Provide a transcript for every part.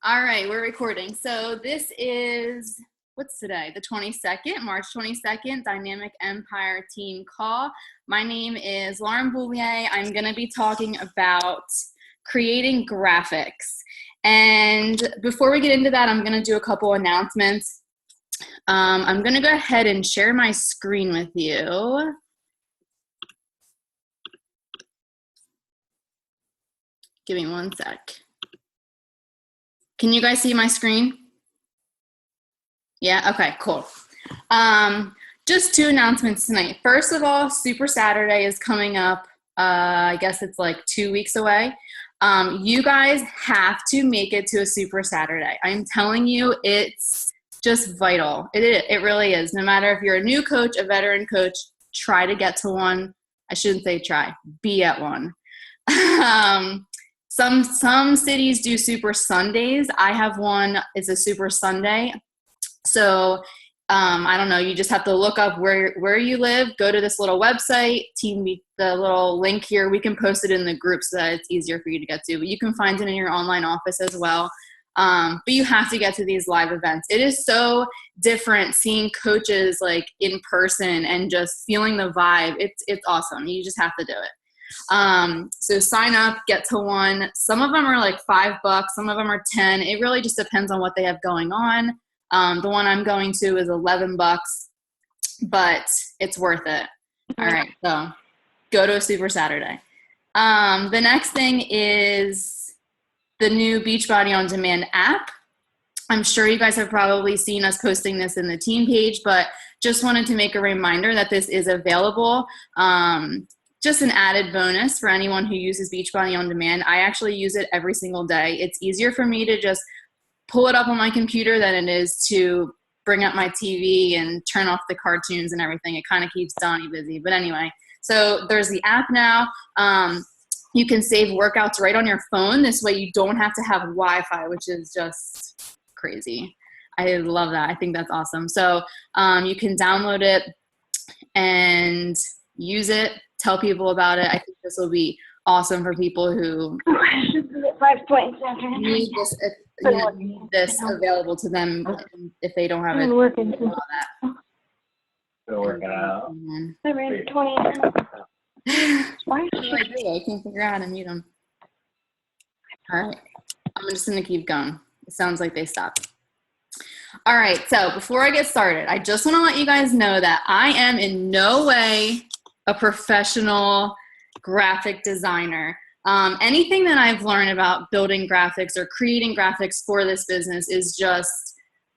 All right, we're recording. So this is, what's today? The 22nd, March 22nd, Dynamic Empire Team Call. My name is Lauren Bouvier. I'm going to be talking about creating graphics. And before we get into that, I'm going to do a couple announcements. I'm going to go ahead and share my screen with you. Give me one sec. Can you guys see my screen? Yeah, okay, cool. Just two announcements tonight. First of all, Super Saturday is coming up. I guess it's like 2 weeks away. You guys have to make it to a Super Saturday. I'm telling you, it's just vital. It really is. No matter if you're a new coach, a veteran coach, try to get to one. I shouldn't say try, be at one. Some cities do Super Sundays. I have one, it's a Super Sunday. So I don't know, you just have to look up where you live, go to this little website, the little link here, we can post it in the group so that it's easier for you to get to, but you can find it in your online office as well. But you have to get to these live events. It is so different seeing coaches like in person and just feeling the vibe. It's awesome. You just have to do it. So sign up, get to one. Some of them are like $5, some of them are 10. It really just depends on what they have going on. The one I'm going to is $11, but it's worth it. All right, so go to a Super Saturday. The next thing is the new Beachbody On Demand app. I'm sure you guys have probably seen us posting this in the team page, but just wanted to make a reminder that this is available. Just an added bonus for anyone who uses Beachbody On Demand. I actually use it every single day. It's easier for me to just pull it up on my computer than it is to bring up my TV and turn off the cartoons and everything. It kind of keeps Donnie busy. But anyway, so there's the app now. You can save workouts right on your phone. This way you don't have to have Wi-Fi, which is just crazy. I love that. I think that's awesome. So you can download it and use it. Tell people about it. I think this will be awesome for people who need this available to them if they don't have it. Still working out. I ran 20. Why I can't figure out how to mute them. All right. I'm just going to keep going. It sounds like they stopped. All right. So before I get started, I just want to let you guys know that I am in no way a professional graphic designer. Anything that I've learned about building graphics or creating graphics for this business is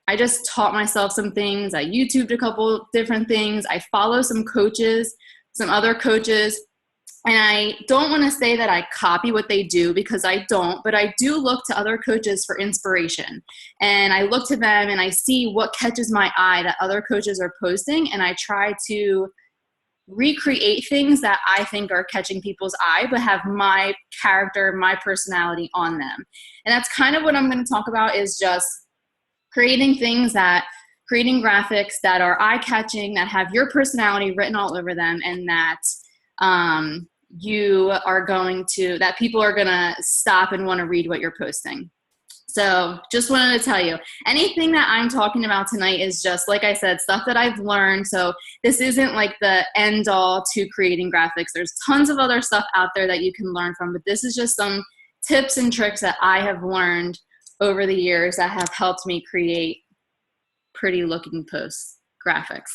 I just taught myself some things. I YouTubed a couple different things. I follow some coaches, some other coaches, and I don't want to say that I copy what they do because I don't, but I do look to other coaches for inspiration. And I look to them and I see what catches my eye that other coaches are posting, and I try to recreate things that I think are catching people's eye, but have my character, my personality on them. And that's kind of what I'm going to talk about, is just creating graphics that are eye-catching, that have your personality written all over them, and that that people are going to stop and want to read what you're posting. So just wanted to tell you, anything that I'm talking about tonight is just, like I said, stuff that I've learned. So this isn't like the end all to creating graphics. There's tons of other stuff out there that you can learn from, but this is just some tips and tricks that I have learned over the years that have helped me create pretty looking graphics.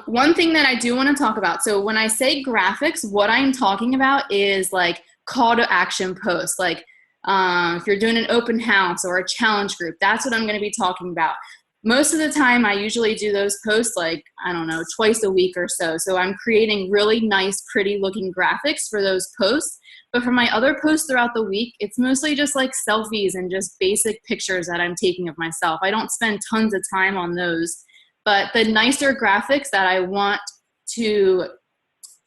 One thing that I do want to talk about, so when I say graphics, what I'm talking about is like call to action posts, like if you're doing an open house or a challenge group, that's what I'm going to be talking about. Most of the time, I usually do those posts like, I don't know, twice a week or so. So I'm creating really nice, pretty looking graphics for those posts. But for my other posts throughout the week, it's mostly just like selfies and just basic pictures that I'm taking of myself. I don't spend tons of time on those. But the nicer graphics that I want to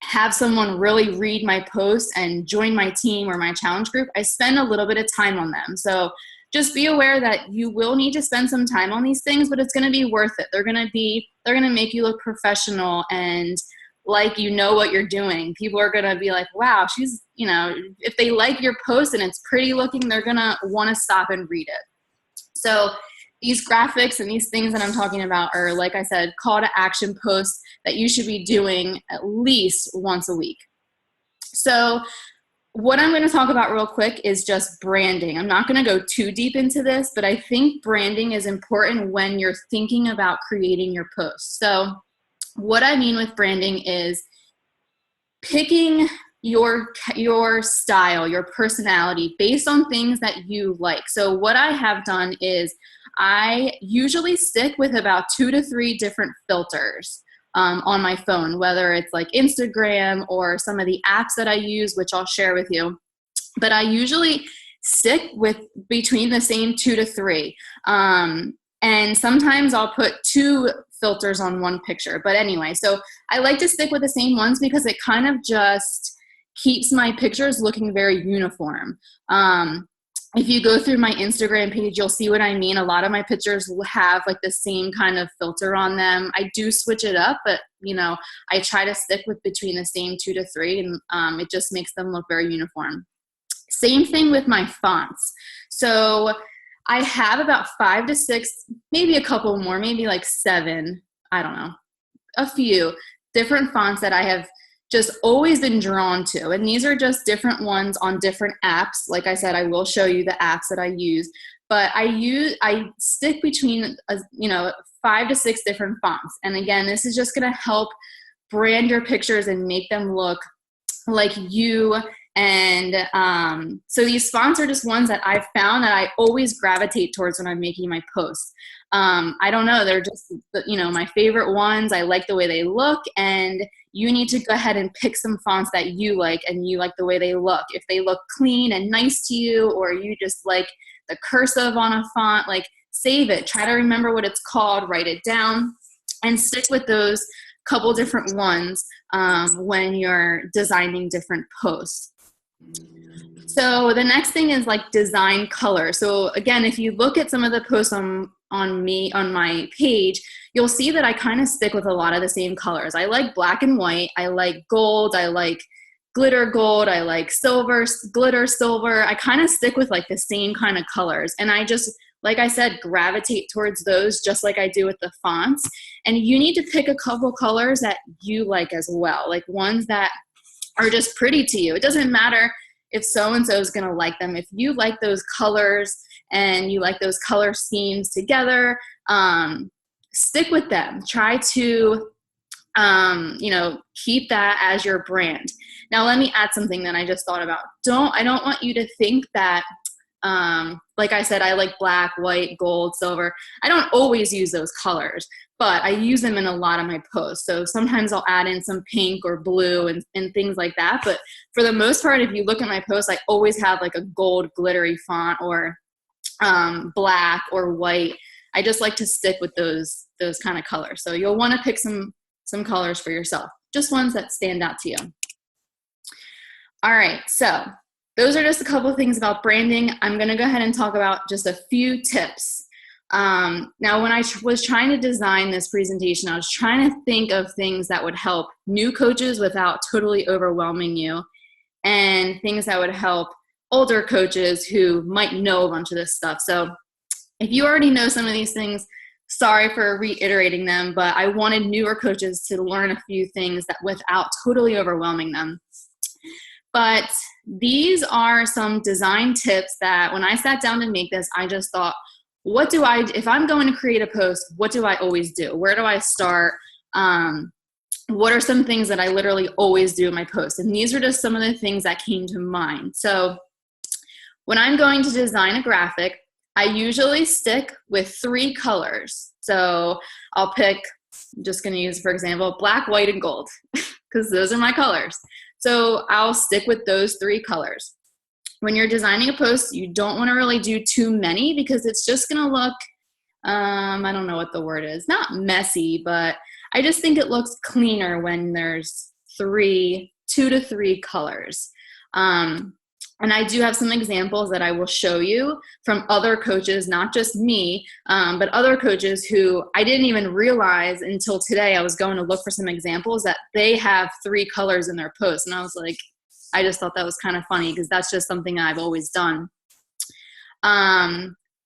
have someone really read my post and join my team or my challenge group, I spend a little bit of time on them. So just be aware that you will need to spend some time on these things, but it's going to be worth it. They're going to make you look professional and like you know what you're doing. People are going to be like, wow, she's you know, if they like your post and it's pretty looking, they're going to want to stop and read it. So these graphics and these things that I'm talking about are, like I said, call to action posts that you should be doing at least once a week. So what I'm going to talk about real quick is just branding. I'm not going to go too deep into this, but I think branding is important when you're thinking about creating your posts. So what I mean with branding is picking your style, your personality based on things that you like. So what I have done is I usually stick with about 2 to 3 different filters on my phone, whether it's like Instagram or some of the apps that I use, which I'll share with you. But I usually stick with between the same 2 to 3. And sometimes I'll put 2 filters on one picture. But anyway, so I like to stick with the same ones because it kind of just keeps my pictures looking very uniform. If you go through my Instagram page, you'll see what I mean. A lot of my pictures will have like the same kind of filter on them. I do switch it up, but you know, I try to stick with between the same 2 to 3, and it just makes them look very uniform. Same thing with my fonts. So I have about 5 to 6, maybe a couple more, maybe like 7, I don't know, a few different fonts that I have just always been drawn to. And these are just different ones on different apps. Like I said, I will show you the apps that I use, but I stick between, 5 to 6 different fonts. And again, this is just going to help brand your pictures and make them look like you. And so these fonts are just ones that I've found that I always gravitate towards when I'm making my posts. I don't know, they're just, my favorite ones. I like the way they look, and you need to go ahead and pick some fonts that you like and you like the way they look. If they look clean and nice to you, or you just like the cursive on a font, like save it. Try to remember what it's called, write it down, and stick with those couple different ones when you're designing different posts. So the next thing is like design color. So again, if you look at some of the posts on my page, you'll see that I kind of stick with a lot of the same colors. I like black and white. I like gold. I like glitter gold. I like silver, glitter silver. I kind of stick with like the same kind of colors. And I just, like I said, gravitate towards those just like I do with the fonts. And you need to pick a couple colors that you like as well, like ones that are just pretty to you. It doesn't matter if so-and-so is going to like them. If you like those colors and you like those color schemes together, stick with them. Try to, keep that as your brand. Now, let me add something that I just thought about. I don't want you to think that, like I said, I like black, white, gold, silver. I don't always use those colors, but I use them in a lot of my posts. So sometimes I'll add in some pink or blue and things like that. But for the most part, if you look at my posts, I always have like a gold glittery font or black or white. I just like to stick with those kind of colors. So you'll want to pick some colors for yourself, just ones that stand out to you. All right, so those are just a couple of things about branding. I'm going to go ahead and talk about just a few tips. Now, when I was trying to design this presentation, I was trying to think of things that would help new coaches without totally overwhelming you, and things that would help older coaches who might know a bunch of this stuff. So if you already know some of these things, sorry for reiterating them, but I wanted newer coaches to learn a few things that without totally overwhelming them. But these are some design tips that when I sat down to make this, I just thought, if I'm going to create a post, what do I always do? Where do I start? What are some things that I literally always do in my posts? And these are just some of the things that came to mind. So when I'm going to design a graphic, I usually stick with 3 colors. So I'm just going to use, for example, black, white, and gold, because those are my colors. So I'll stick with those 3 colors. When you're designing a post, you don't want to really do too many because it's just going to look, I don't know what the word is, not messy, but I just think it looks cleaner when there's 2 to 3 colors. And I do have some examples that I will show you from other coaches, not just me, but other coaches who I didn't even realize until today. I was going to look for some examples that they have 3 colors in their posts. And I was like, I just thought that was kind of funny because that's just something I've always done.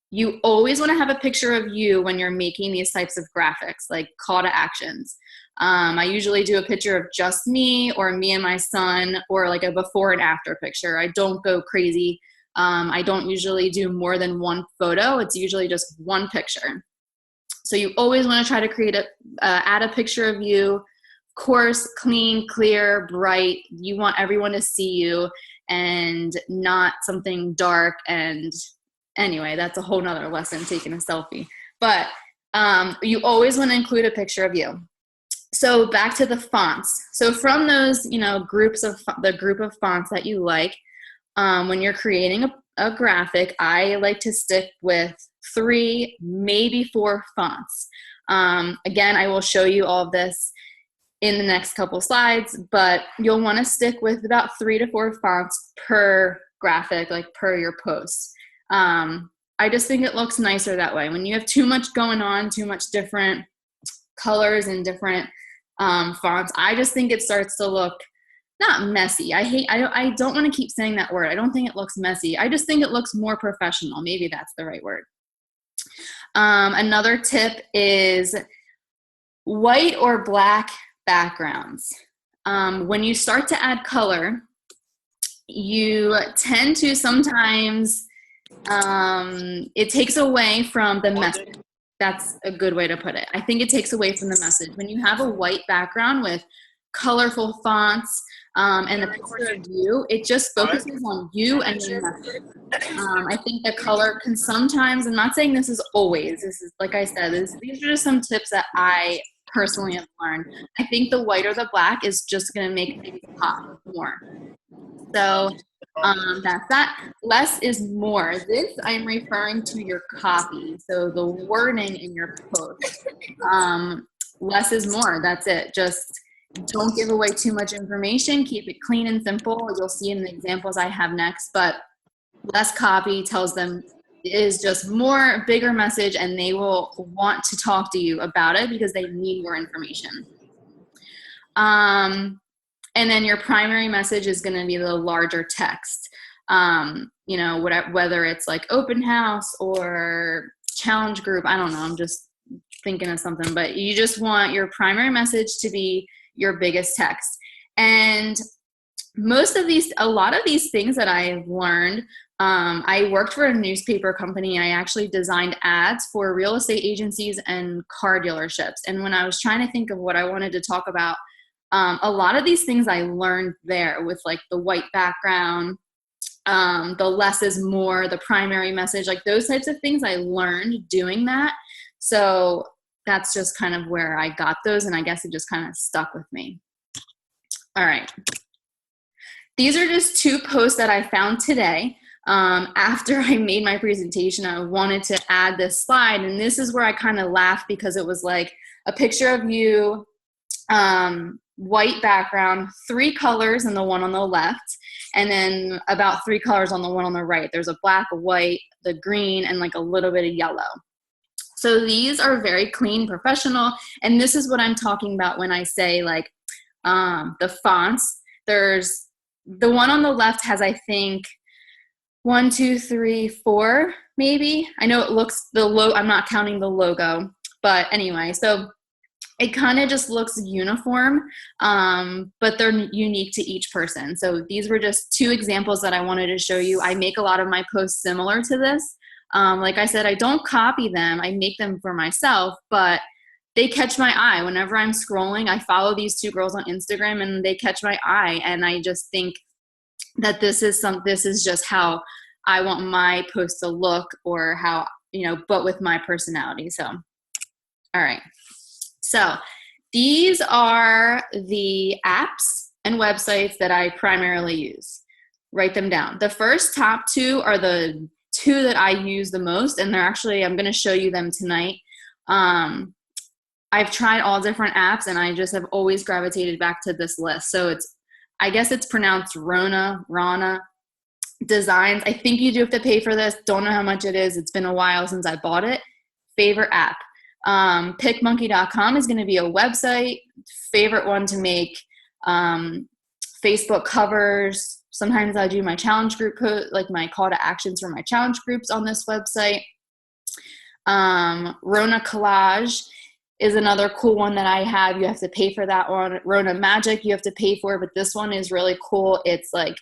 You always want to have a picture of you when you're making these types of graphics, like call to actions. I usually do a picture of just me or me and my son, or like a before and after picture. I don't go crazy. I don't usually do more than one photo. It's usually just one picture. So you always want to try to add a picture of you. Of course, clean, clear, bright. You want everyone to see you, and not something dark. And anyway, that's a whole nother lesson, taking a selfie. But you always want to include a picture of you. So back to the fonts. So from those, the group of fonts that you like, when you're creating a graphic, I like to stick with 3, maybe 4 fonts. Again, I will show you all of this in the next couple slides, but you'll want to stick with about 3 to 4 fonts per graphic, like per your post. I just think it looks nicer that way. When you have too much going on, too much different colors and different fonts, I just think it starts to look not messy. I don't want to keep saying that word. I don't think it looks messy. I just think it looks more professional. Maybe that's the right word. Another tip is white or black backgrounds. When you start to add color, you tend to sometimes, it takes away from the message. That's a good way to put it. I think it takes away from the message. When you have a white background with colorful fonts, and a picture of you, it just focuses on you and your message. I think the color can sometimes, I'm not saying this is always, this is, like I said, these are just some tips that I personally have learned. I think the white or the black is just going to make things pop more. So that's that. Less is more. This I'm referring to your copy. So the wording in your post. Less is more. That's it. Just don't give away too much information. Keep it clean and simple. You'll see in the examples I have next, but less copy tells them is just more, bigger message, and they will want to talk to you about it because they need more information. And then your primary message is going to be the larger text. Whether it's like open house or challenge group, I don't know. I'm just thinking of something, but you just want your primary message to be your biggest text. And a lot of these things that I've learned, I worked for a newspaper company. I actually designed ads for real estate agencies and car dealerships. And when I was trying to think of what I wanted to talk about, a lot of these things I learned there with like the white background, the less is more, the primary message, like those types of things I learned doing that. So that's just kind of where I got those, and I guess it just kind of stuck with me. All right. These are just 2 posts that I found today. After I made my presentation, I wanted to add this slide, and this is where I kind of laughed because it was like a picture of you, white background, 3 colors in the one on the left, and then about 3 colors on the one on the right. There's a black, a white, the green, and like a little bit of yellow. So these are very clean, professional, and this is what I'm talking about when I say like the fonts. There's the one on the left has, I think, 1, 2, 3, 4, maybe. I know it looks I'm not counting the logo, but anyway, so it kind of just looks uniform, but they're unique to each person. So these were just 2 examples that I wanted to show you. I make a lot of my posts similar to this. Like I said, I don't copy them. I make them for myself, but they catch my eye. Whenever I'm scrolling, I follow these 2 girls on Instagram and they catch my eye. And I just think that this is just how I want my post to look, or how, but with my personality. So, all right. So these are the apps and websites that I primarily use. Write them down. The first top 2 are the 2 that I use the most, and I'm going to show you them tonight. I've tried all different apps, and I just have always gravitated back to this list. So I guess it's pronounced Rana Designs. I think you do have to pay for this. Don't know how much it is. It's been a while since I bought it. Favorite app. PicMonkey.com is going to be a website. Favorite one to make Facebook covers. Sometimes I do my challenge group, like my call to actions for my challenge groups on this website. Rona Collage is another cool one that I have. You have to pay for that one. Rona Magic you have to pay for, but this one is really cool. It's like,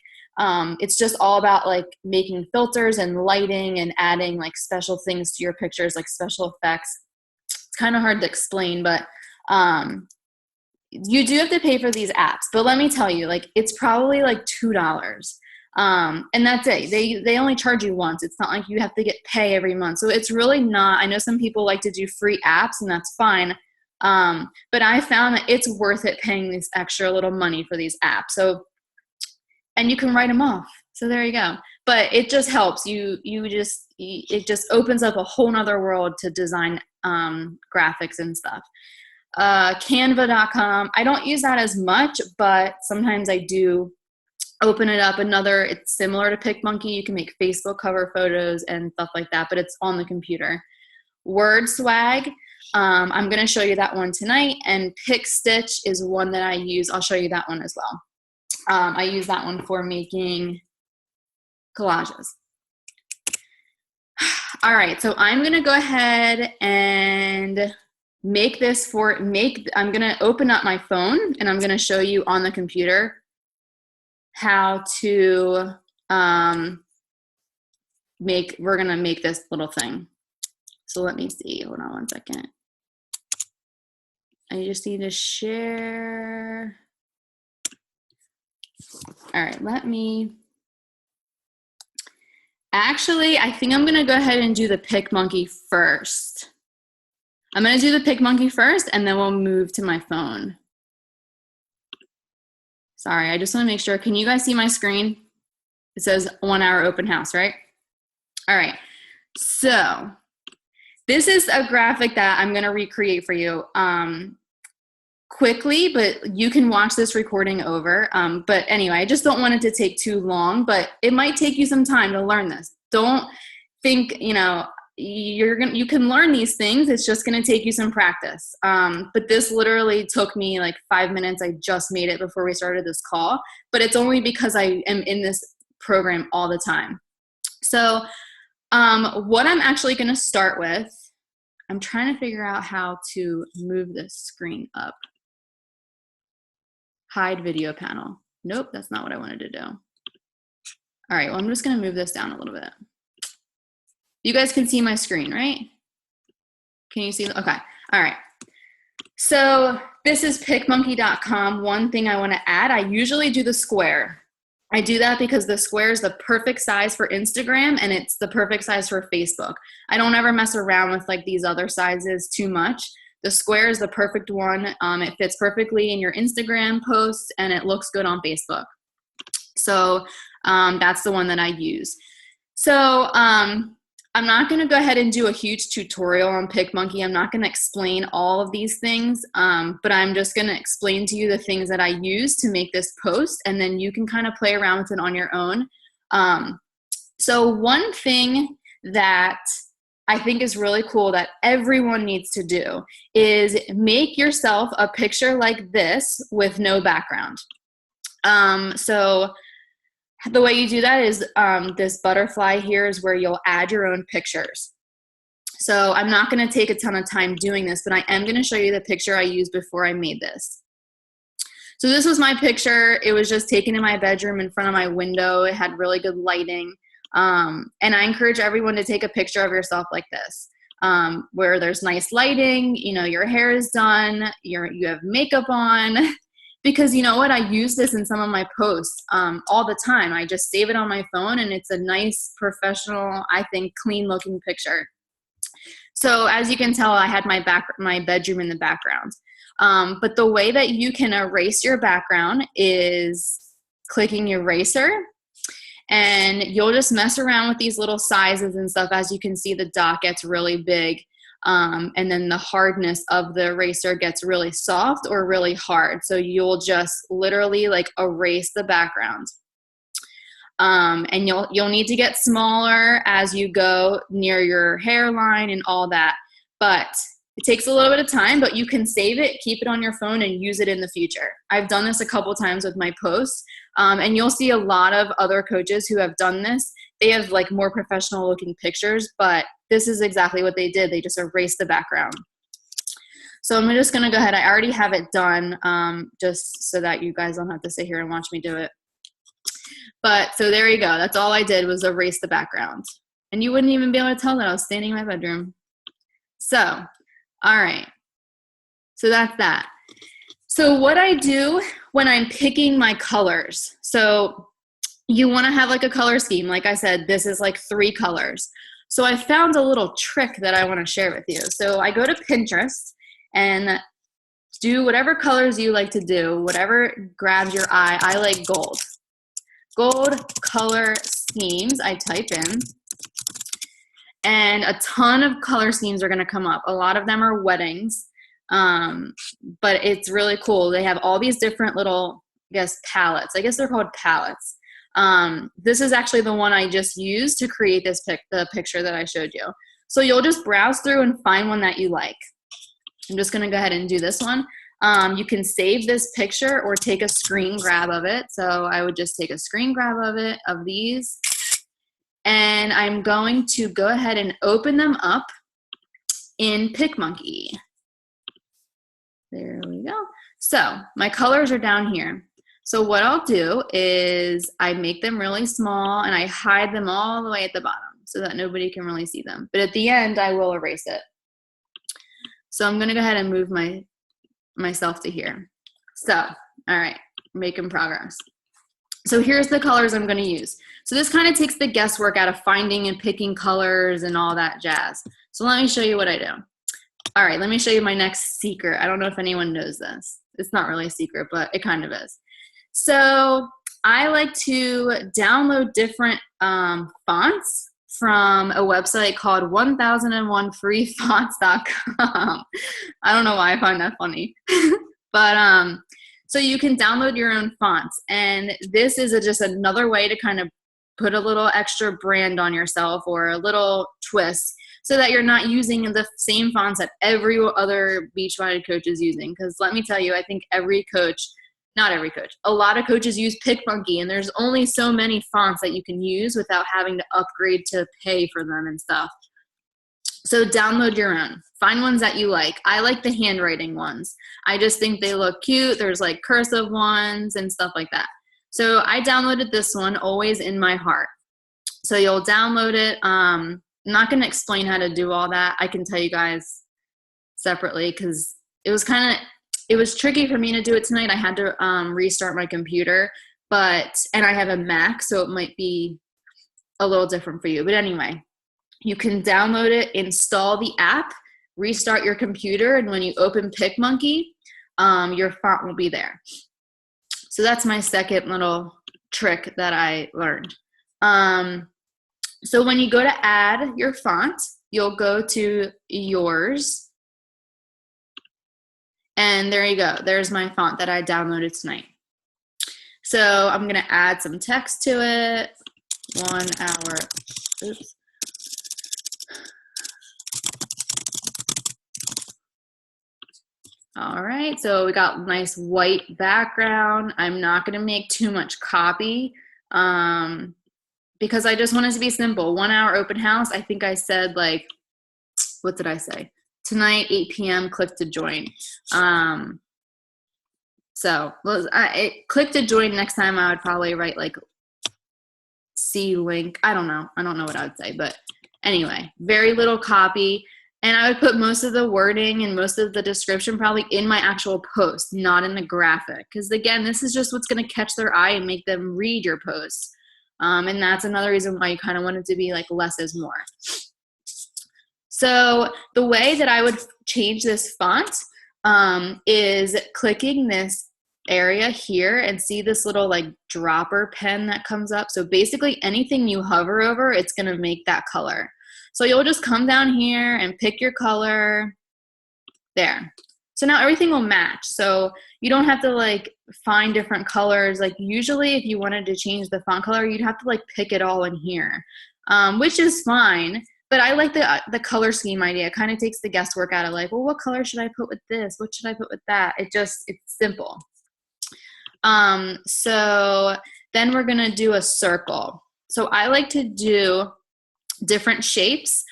it's just all about like making filters and lighting and adding like special things to your pictures, like special effects. It's kind of hard to explain, but you do have to pay for these apps. But let me tell you, like, it's probably like $2. And that's it. They only charge you once. It's not like you have to pay every month. So it's really not. I know some people like to do free apps, and that's fine. But I found that it's worth it paying this extra little money for these apps. So, and you can write them off. So there you go. But it just helps it just opens up a whole nother world to design graphics and stuff. Canva.com. I don't use that as much, but sometimes I do open it up. It's similar to PicMonkey. You can make Facebook cover photos and stuff like that, but it's on the computer. WordSwag. I'm going to show you that one tonight. And PicStitch is one that I use. I'll show you that one as well. I use that one for making collages. All right, so I'm going to go ahead and I'm going to open up my phone and I'm going to show you on the computer how to we're going to make this little thing. So let me see. Hold on one second. I just need to share. All right, I think I'm going to go ahead and do the PicMonkey first. I'm going to do the PicMonkey first, and then we'll move to my phone. Sorry, I just want to make sure. Can you guys see my screen? It says 1 hour open house, right? All right. So this is a graphic that I'm going to recreate for you quickly, but you can watch this recording over. But anyway, I just don't want it to take too long, but it might take you some time to learn this. Don't think, you can learn these things. It's just going to take you some practice. But this literally took me like 5 minutes. I just made it before we started this call, but it's only because I am in this program all the time. So what I'm actually going to start with, I'm trying to figure out how to move this screen up. Hide video panel. Nope, that's not what I wanted to do. All right, well, I'm just going to move this down a little bit. You guys can see my screen, right? Can you see? Okay. All right. So this is PicMonkey.com. One thing I want to add, I usually do the square. I do that because the square is the perfect size for Instagram and it's the perfect size for Facebook. I don't ever mess around with like these other sizes too much. The square is the perfect one. It fits perfectly in your Instagram posts and it looks good on Facebook. So that's the one that I use. So I'm not going to go ahead and do a huge tutorial on PicMonkey. I'm not going to explain all of these things, but I'm just going to explain to you the things that I use to make this post, and then you can kind of play around with it on your own. So one thing that I think is really cool that everyone needs to do is make yourself a picture like this with no background. So the way you do that is this butterfly here is where you'll add your own pictures. So I'm not going to take a ton of time doing this, but I am going to show you the picture I used before I made this. So this was my picture. It was just taken in my bedroom in front of my window. It had really good lighting. And I encourage everyone to take a picture of yourself like this, where there's nice lighting, your hair is done, you have makeup on. Because you know what, I use this in some of my posts all the time. I just save it on my phone and it's a nice, professional, I think, clean looking picture. So as you can tell, I had my bedroom in the background. But the way that you can erase your background is clicking eraser, and you'll just mess around with these little sizes and stuff. As you can see, the dot gets really big. And then the hardness of the eraser gets really soft or really hard. So you'll just literally like erase the background. And you'll need to get smaller as you go near your hairline and all that. But It takes a little bit of time, but you can save it, keep it on your phone, and use it in the future. I've done this a couple times with my posts, and you'll see a lot of other coaches who have done this. They have like more professional looking pictures, but this is exactly what they did. They just erased the background. So I'm just going to go ahead. I already have it done, just so that you guys don't have to sit here and watch me do it. But so there you go. That's all I did was erase the background. And you wouldn't even be able to tell that I was standing in my bedroom. So, all right. So that's that. So what I do when I'm picking my colors. So you want to have like a color scheme. Like I said, this is like 3 colors. So I found a little trick that I want to share with you. So I go to Pinterest and do whatever colors you like to do, whatever grabs your eye. I like gold. Gold color schemes, I type in, and a ton of color schemes are going to come up. A lot of them are weddings, but it's really cool. They have all these different little, I guess, palettes. I guess they're called palettes. This is actually the one I just used to create this the picture that I showed you. So you'll just browse through and find one that you like. I'm just going to go ahead and do this one. You can save this picture or take a screen grab of it. So I would just take a screen grab of it, of these. And I'm going to go ahead and open them up in PicMonkey. There we go. So my colors are down here. So what I'll do is I make them really small and I hide them all the way at the bottom so that nobody can really see them. But at the end, I will erase it. So I'm going to go ahead and move myself to here. So, all right, making progress. So here's the colors I'm going to use. So this kind of takes the guesswork out of finding and picking colors and all that jazz. So let me show you what I do. All right, let me show you my next secret. I don't know if anyone knows this. It's not really a secret, but it kind of is. So I like to download different fonts from a website called 1001freefonts.com. I don't know why I find that funny. But so you can download your own fonts. And this is just another way to kind of put a little extra brand on yourself or a little twist so that you're not using the same fonts that every other Beachbody coach is using. Because let me tell you, I think not every coach, a lot of coaches use PicMonkey, and there's only so many fonts that you can use without having to upgrade to pay for them and stuff. So download your own. Find ones that you like. I like the handwriting ones. I just think they look cute. There's like cursive ones and stuff like that. So I downloaded this one, Always in My Heart. So you'll download it. I'm not going to explain how to do all that. I can tell you guys separately because it was tricky for me to do it tonight. I had to restart my computer, and I have a Mac, so it might be a little different for you. But anyway, you can download it, install the app, restart your computer, and when you open PicMonkey, your font will be there. So that's my second little trick that I learned. So when you go to add your font, you'll go to yours. And there you go. There's my font that I downloaded tonight. So I'm going to add some text to it. 1 hour. Oops. All right. So we got nice white background. I'm not going to make too much copy because I just want it to be simple. 1 hour open house. I think I said what did I say? Tonight, 8 p.m., click to join. Click to join next time. I would probably write see link. I don't know what I would say, but anyway, very little copy. And I would put most of the wording and most of the description probably in my actual post, not in the graphic. Because again, this is just what's going to catch their eye and make them read your post. And that's another reason why you kind of want it to be less is more. So the way that I would change this font is clicking this area here and see this little dropper pen that comes up. So basically anything you hover over, it's going to make that color. So you'll just come down here and pick your color there. So now everything will match. So you don't have to find different colors. Usually if you wanted to change the font color, you'd have to pick it all in here, which is fine. But I like the color scheme idea. It kind of takes the guesswork out of like, well, what color should I put with this? What should I put with that? It's simple. So then we're going to do a circle. So I like to do different shapes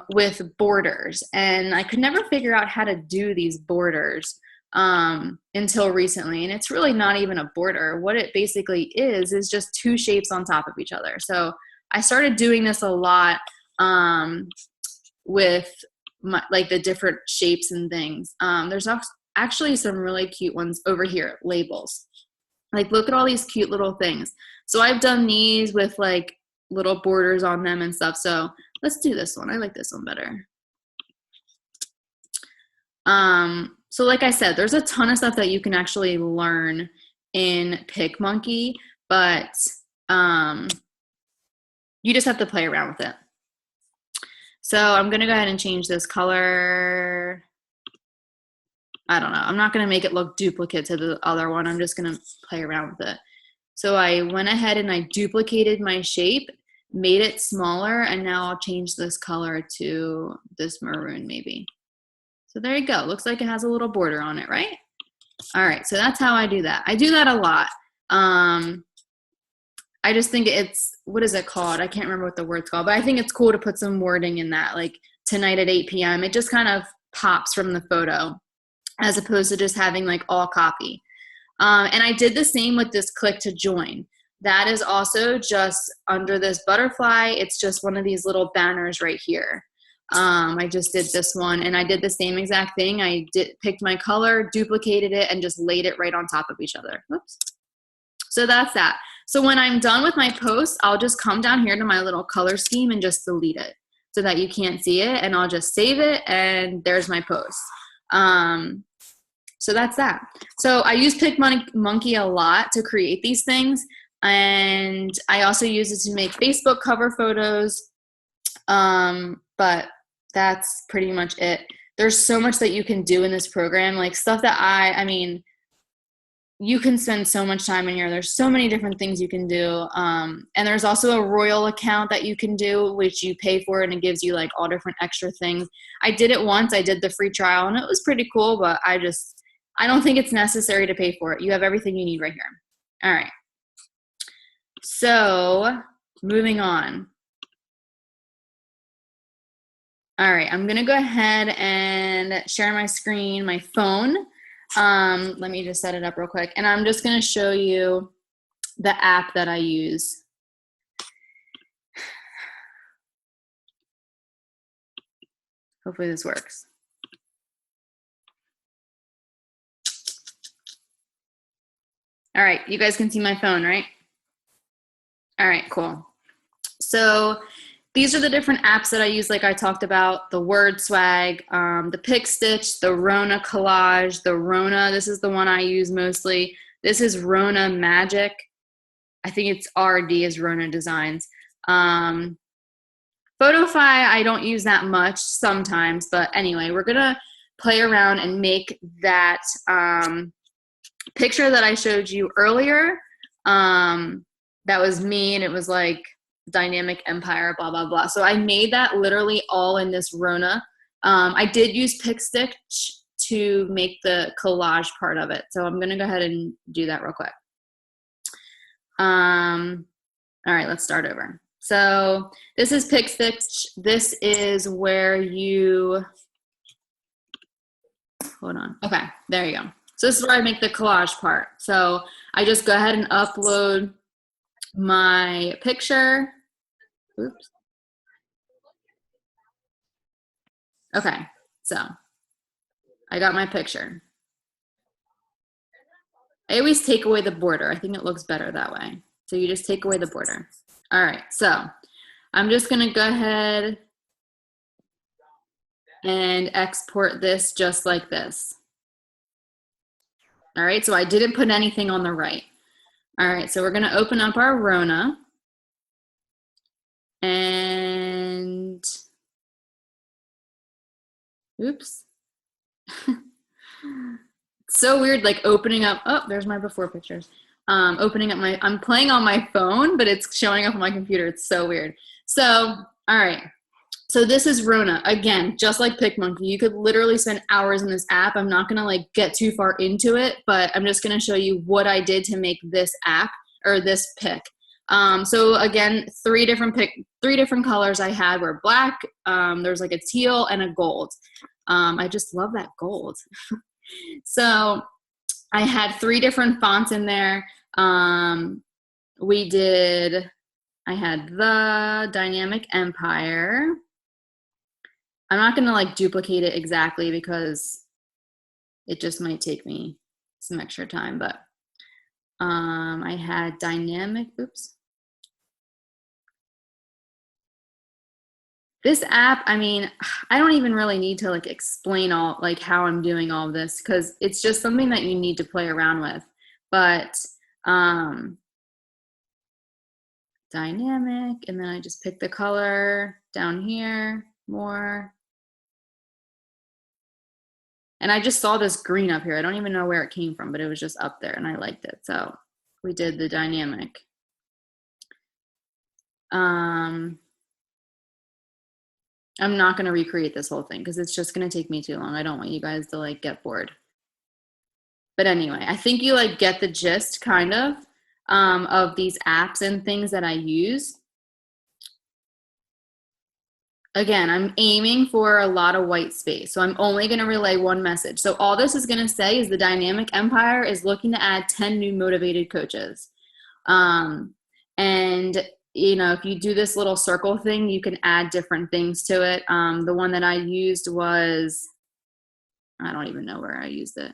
with borders, and I could never figure out how to do these borders until recently. And it's really not even a border. What it basically is just two shapes on top of each other. So I started doing this a lot with like the different shapes and things. There's actually some really cute ones over here, labels. Like, look at all these cute little things. So I've done these with like little borders on them and stuff. So let's do this one. I like this one better. So like I said, there's a ton of stuff that you can actually learn in PicMonkey, but you just have to play around with it. So I'm going to go ahead and change this color. I don't know. I'm not going to make it look duplicate to the other one. I'm just going to play around with it. So I went ahead and I duplicated my shape, made it smaller, and now I'll change this color to this maroon maybe. So there you go. Looks like it has a little border on it, right? All right, so that's how I do that. I do that a lot. I just think it's, what is it called? I can't remember what the word's called, but I think it's cool to put some wording in that, like tonight at 8 p.m. It just kind of pops from the photo as opposed to just having like all copy. And I did the same with this click to join. That is also just under this butterfly. It's just one of these little banners right here. I just did this one, and I did the same exact thing. I picked my color, duplicated it, and just laid it right on top of each other. Oops. So that's that. So when I'm done with my post, I'll just come down here to my little color scheme and just delete it so that you can't see it, and I'll just save it, and there's my post. So that's that. So I use PicMonkey a lot to create these things, and I also use it to make Facebook cover photos, but that's pretty much it. There's so much that you can do in this program, like stuff that I mean, you can spend so much time in here. There's so many different things you can do. And there's also a Royal account that you can do, which you pay for, and it gives you like all different extra things. I did it once. I did the free trial, and it was pretty cool, but I don't think it's necessary to pay for it. You have everything you need right here. All right. So moving on. All right, I'm gonna go ahead and share my screen, my phone. Let me just set it up real quick. And I'm just gonna show you the app that I use. Hopefully this works. All right, you guys can see my phone, right? All right, cool. So these are the different apps that I use, like I talked about, the Word Swag, the PicStitch, the Rona Collage, the Rona, this is the one I use mostly. This is Rona Magic. I think it's RD is Rona Designs. PhotoFi, I don't use that much sometimes, but anyway, we're gonna play around and make that picture that I showed you earlier. That was me, and it was like Dynamic Empire, blah, blah, blah. So I made that literally all in this Rona. I did use PicStitch to make the collage part of it. So I'm going to go ahead and do that real quick. All right, let's start over. So this is PicStitch. This is where you, hold on. Okay, there you go. So this is where I make the collage part. So I just go ahead and upload my picture. Oops. Okay, so I got my picture. I always take away the border. I think it looks better that way. So you just take away the border. All right, so I'm just gonna go ahead and export this just like this. All right, so I didn't put anything on the right. All right, so we're gonna open up our Rona, and oops. It's so weird, like opening up, oh, there's my before pictures. Opening up I'm playing on my phone, but it's showing up on my computer. It's so weird. So, all right, So this is Rona. Again, just like PicMonkey, you could literally spend hours in this app. I'm not gonna like get too far into it, but I'm just gonna show you what I did to make this app or this pick. So again, three different colors I had were black, there's like a teal and a gold. I just love that gold. So I had 3 different fonts in there. I had the Dynamic Empire. I'm not going to like duplicate it exactly because it just might take me some extra time, but I had Dynamic, oops. This app, I mean, I don't even really need to like explain all like how I'm doing all of this because it's just something that you need to play around with. But Dynamic, and then I just pick the color down here, more. And I just saw this green up here. I don't even know where it came from, but it was just up there and I liked it. So we did the Dynamic. I'm not going to recreate this whole thing because it's just going to take me too long. I don't want you guys to like get bored. But anyway, I think you like get the gist kind of these apps and things that I use. Again, I'm aiming for a lot of white space. So I'm only going to relay one message. So all this is going to say is the Dynamic Empire is looking to add 10 new motivated coaches. And you know, if you do this little circle thing, you can add different things to it. The one that I used was, I don't even know where I used it.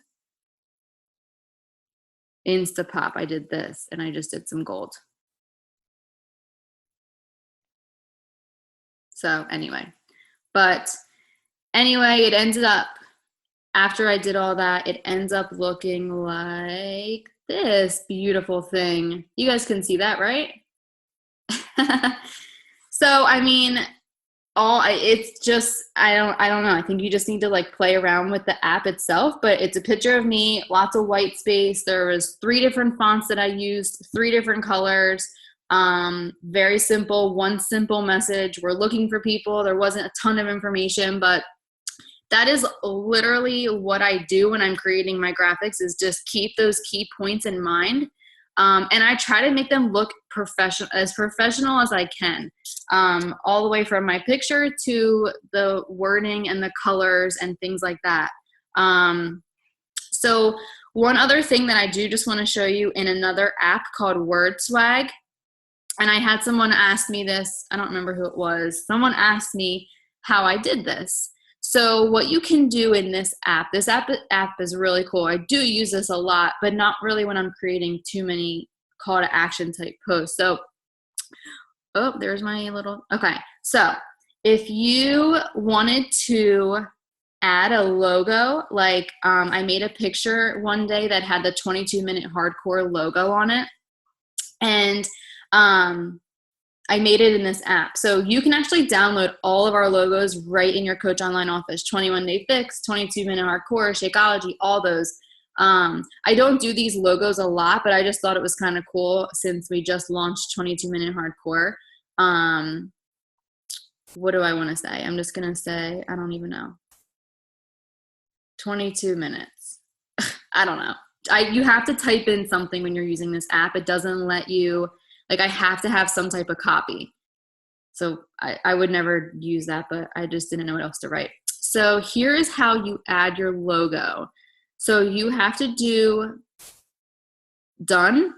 Instapop. I did this and I just did some gold. So anyway, it ended up, after I did all that, it ends up looking like this beautiful thing. You guys can see that, right? So, I mean, it's just, I don't know. I think you just need to like play around with the app itself, but it's a picture of me, lots of white space. There was 3 different fonts that I used, 3 different colors. Very simple, one simple message. We're looking for people. There wasn't a ton of information, but that is literally what I do when I'm creating my graphics, is just keep those key points in mind. And I try to make them look as professional as I can, all the way from my picture to the wording and the colors and things like that. So one other thing that I do just want to show you in another app called WordSwag. And I had someone ask me this, I don't remember who it was. Someone asked me how I did this. So what you can do in this app is really cool. I do use this a lot, but not really when I'm creating too many call to action type posts. So, oh, there's my little, okay. So if you wanted to add a logo, like I made a picture one day that had the 22-minute hardcore logo on it. And I made it in this app. So you can actually download all of our logos right in your Coach Online office. 21 Day Fix, 22-minute hardcore, Shakeology, all those. I don't do these logos a lot, but I just thought it was kind of cool since we just launched 22-minute hardcore. What do I want to say? I'm just going to say, I don't even know. 22 minutes. I don't know. You have to type in something when you're using this app. It doesn't let you, like I have to have some type of copy. So I would never use that, but I just didn't know what else to write. So here is how you add your logo. So you have to do done,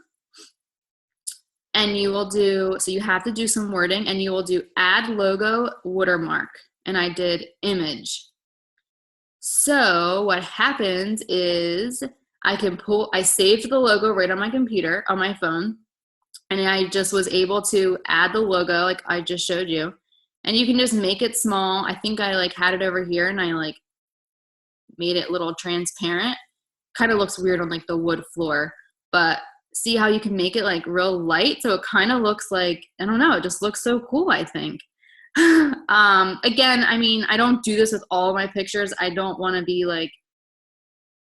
and you will do, so you have to do some wording, and you will do add logo watermark. And I did image. So what happens is I saved the logo right on my computer, on my phone, and I just was able to add the logo like I just showed you. And you can just make it small. I think I like had it over here and I like made it a little transparent. Kind of looks weird on like the wood floor, but see how you can make it like real light. So it kind of looks like, I don't know, it just looks so cool, I think. Again, I mean, I don't do this with all my pictures. I don't want to be like,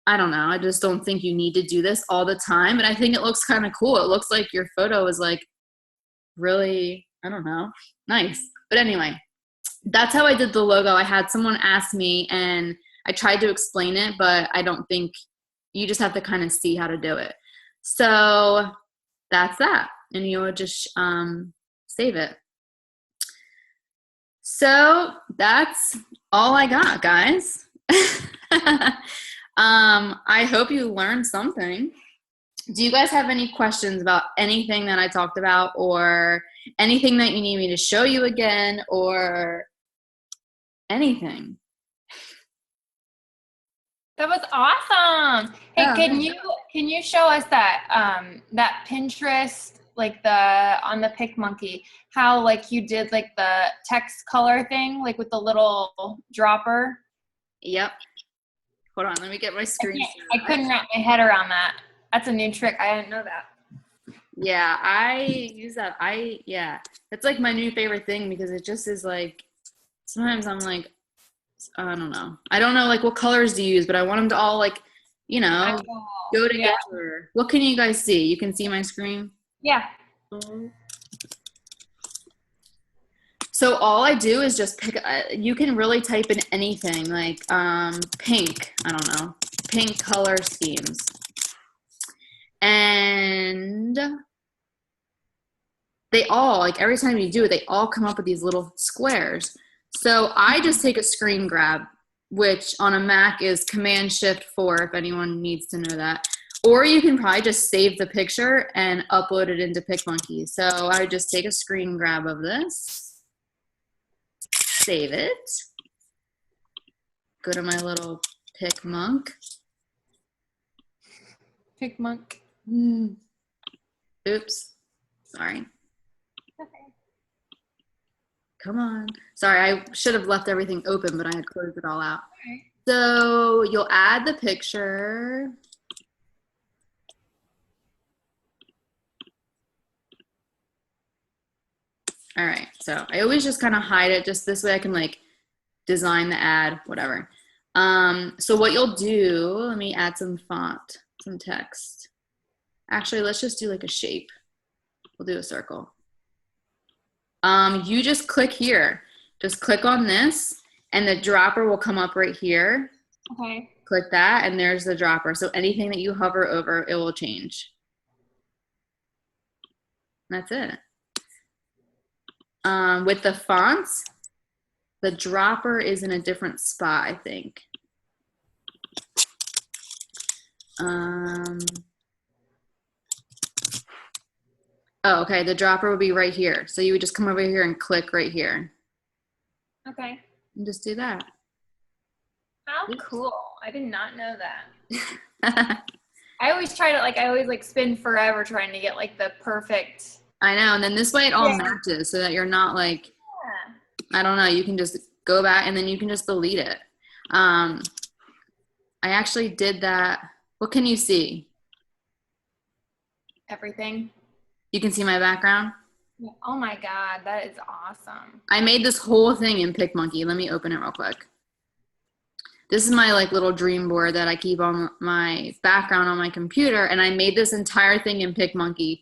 I don't know. I just don't think you need to do this all the time. But I think it looks kind of cool. It looks like your photo is like really, I don't know, nice. But anyway, that's how I did the logo. I had someone ask me and I tried to explain it, but I don't think you just have to kind of see how to do it. So that's that. And you would just save it. So that's all I got, guys. I hope you learned something. Do you guys have any questions about anything that I talked about, or anything that you need me to show you again, or anything? That was awesome. Hey, can you show us that that Pinterest, like on the PicMonkey, how like you did like the text color thing, like with the little dropper? Yep. Hold on, let me get my screen. I couldn't wrap my head around that. That's a new trick. I didn't know that. Yeah, I use that. It's like my new favorite thing, because it just is like, sometimes I'm like, I don't know. I don't know like what colors to use, but I want them to all like, go together. Yeah. What can you guys see? You can see my screen? Yeah. So all I do is just pick, you can really type in anything like pink, I don't know, pink color schemes. And they all, like every time you do it, they all come up with these little squares. So I just take a screen grab, which on a Mac is Command-Shift-4 if anyone needs to know that. Or you can probably just save the picture and upload it into PicMonkey. So I just take a screen grab of this, save it, go to my little PicMonk. PicMonk. Oops, sorry. Okay. Come on. Sorry, I should have left everything open, but I had closed it all out. Okay. So you'll add the picture. All right, so I always just kind of hide it, just this way I can like design the ad, whatever. So what you'll do, let me add some font, some text. Actually, let's just do like a shape. We'll do a circle. You just click here. Just click on this, and the dropper will come up right here. Okay. Click that, and there's the dropper. So anything that you hover over, it will change. That's it. With the fonts, the dropper is in a different spot, I think. Oh, okay, the dropper will be right here. So you would just come over here and click right here. Okay. And just do that. How cool. I did not know that. I always try to I always spend forever trying to get like the perfect. I know, and then this way it all matches so that you're not like, I don't know, you can just go back and then you can just delete it. I actually did that. What can you see? Everything. You can see my background? Oh my God, that is awesome. I made this whole thing in PicMonkey. Let me open it real quick. This is my like little dream board that I keep on my background on my computer, and I made this entire thing in PicMonkey.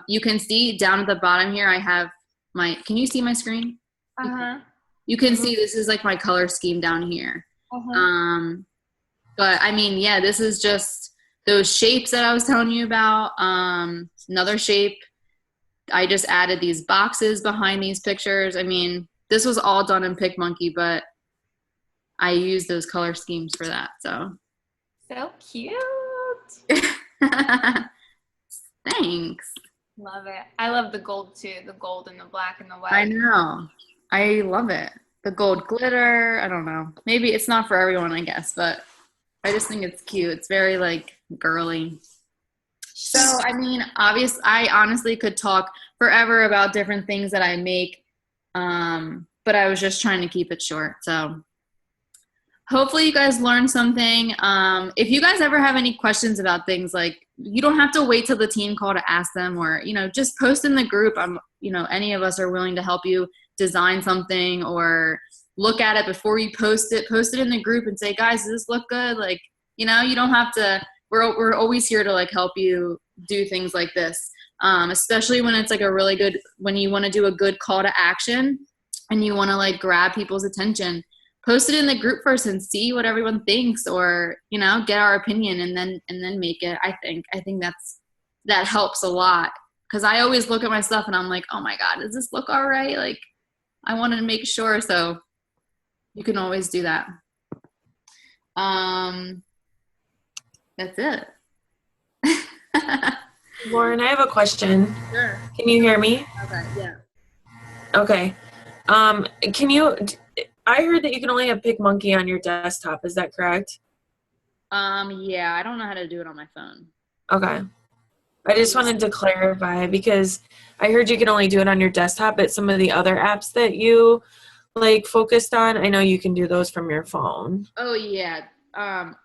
You can see down at the bottom here, I have my, can you see my screen? Uh-huh. You can see this is like my color scheme down here. Uh-huh. But I mean, yeah, this is just those shapes that I was telling you about. Another shape, I just added these boxes behind these pictures. I mean, this was all done in PicMonkey, but I used those color schemes for that. So cute. Thanks. Love it. I love the gold too. The gold and the black and the white. I know. I love it. The gold glitter. I don't know. Maybe it's not for everyone, I guess, but I just think it's cute. It's very like girly. So, I mean, I honestly could talk forever about different things that I make, but I was just trying to keep it short. So hopefully you guys learned something. If you guys ever have any questions about things, like you don't have to wait till the team call to ask them, or, just post in the group. Any of us are willing to help you design something, or look at it before you post it in the group and say, guys, does this look good? Like, you don't have to, we're always here to like help you do things like this. Especially when it's like a really good, when you want to do a good call to action. and you want to like grab people's attention, post it in the group first and see what everyone thinks, or get our opinion, and then make it. I think that helps a lot, because I always look at my stuff and I'm like, oh my god, does this look all right? Like, I wanted to make sure. So you can always do that. That's it. Lauren, I have a question. Sure. Can you hear me? Okay. Yeah. Okay. I heard that you can only have PicMonkey on your desktop. Is that correct? Yeah, I don't know how to do it on my phone. Okay. I just wanted to clarify, because I heard you can only do it on your desktop, but some of the other apps that you like focused on, I know you can do those from your phone. Oh yeah.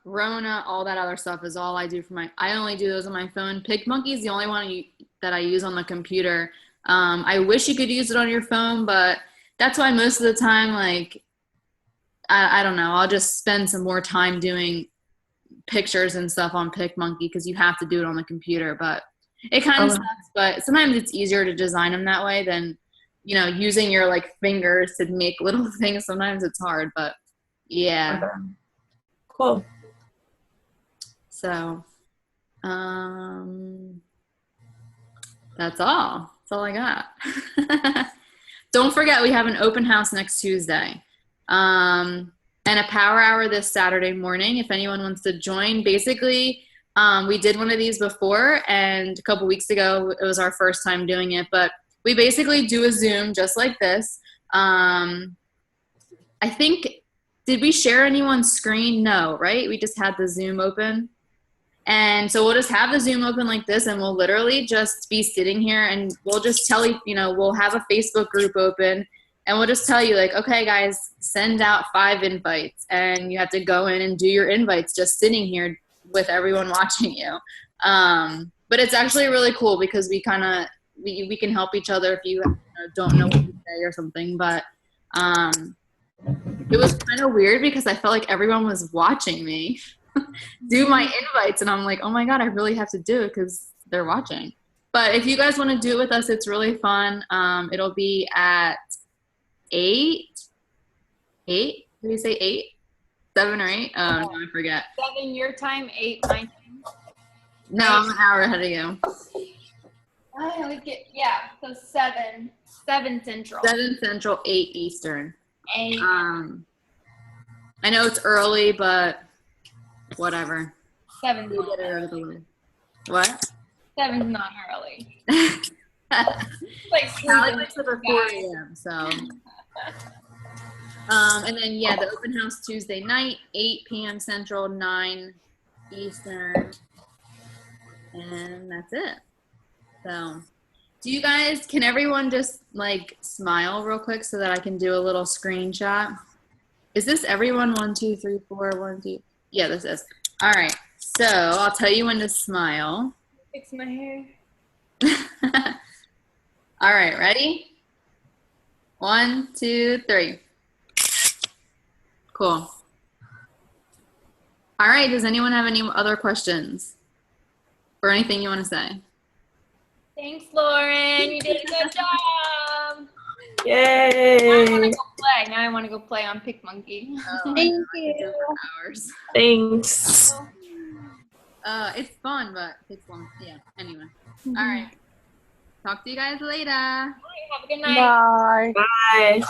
Rona, all that other stuff is all I do I only do those on my phone. PicMonkey is the only one that I use on the computer. I wish you could use it on your phone, but that's why most of the time, like, I don't know, I'll just spend some more time doing pictures and stuff on PicMonkey, because you have to do it on the computer. But it kind of sucks, but sometimes it's easier to design them that way than, using your like fingers to make little things. Sometimes it's hard, but yeah. Okay. Cool. So, that's all. That's all I got. Don't forget, we have an open house next Tuesday. And a power hour this Saturday morning, if anyone wants to join. Basically, we did one of these before, and a couple weeks ago, it was our first time doing it. But we basically do a Zoom just like this. I think, did we share anyone's screen? No, right? We just had the Zoom open. And so we'll just have the Zoom open like this, and we'll literally just be sitting here, and we'll just tell you, we'll have a Facebook group open, and we'll just tell you, like, okay, guys, send out 5 invites, and you have to go in and do your invites just sitting here with everyone watching you. But it's actually really cool, because we kind of, we can help each other if you don't know what to say or something. But it was kind of weird, because I felt like everyone was watching me do my invites, and I'm like, oh my god, I really have to do it because they're watching. But if you guys want to do it with us, it's really fun. It'll be at 8. Did you say 8? 7 or 8? Oh, no, I forget. 7 your time, 8 my time. No, I'm an hour ahead of you. So 7 Central. 7 Central, 8 Eastern. 8. I know it's early, but whatever. 7's We'll not get it out early. of the way. What? 7's not early. Like Callie wakes up at 4 a.m. So, and then the open house Tuesday night, 8 p.m. Central, 9 Eastern, and that's it. So, can everyone just like smile real quick so that I can do a little screenshot? Is this everyone? 1, 2, 3, 4, 1, 2. Yeah, this is. All right. So I'll tell you when to smile. Fix my hair. All right. Ready? 1, 2, 3. Cool. All right. Does anyone have any other questions or anything you want to say? Thanks, Lauren. You did a good job. Yay! Now I want to go play on PicMonkey. Oh, Thank you. you. Thanks. It's fun, but it takes long. Yeah. Anyway. All right. Talk to you guys later. Have a good night. Bye.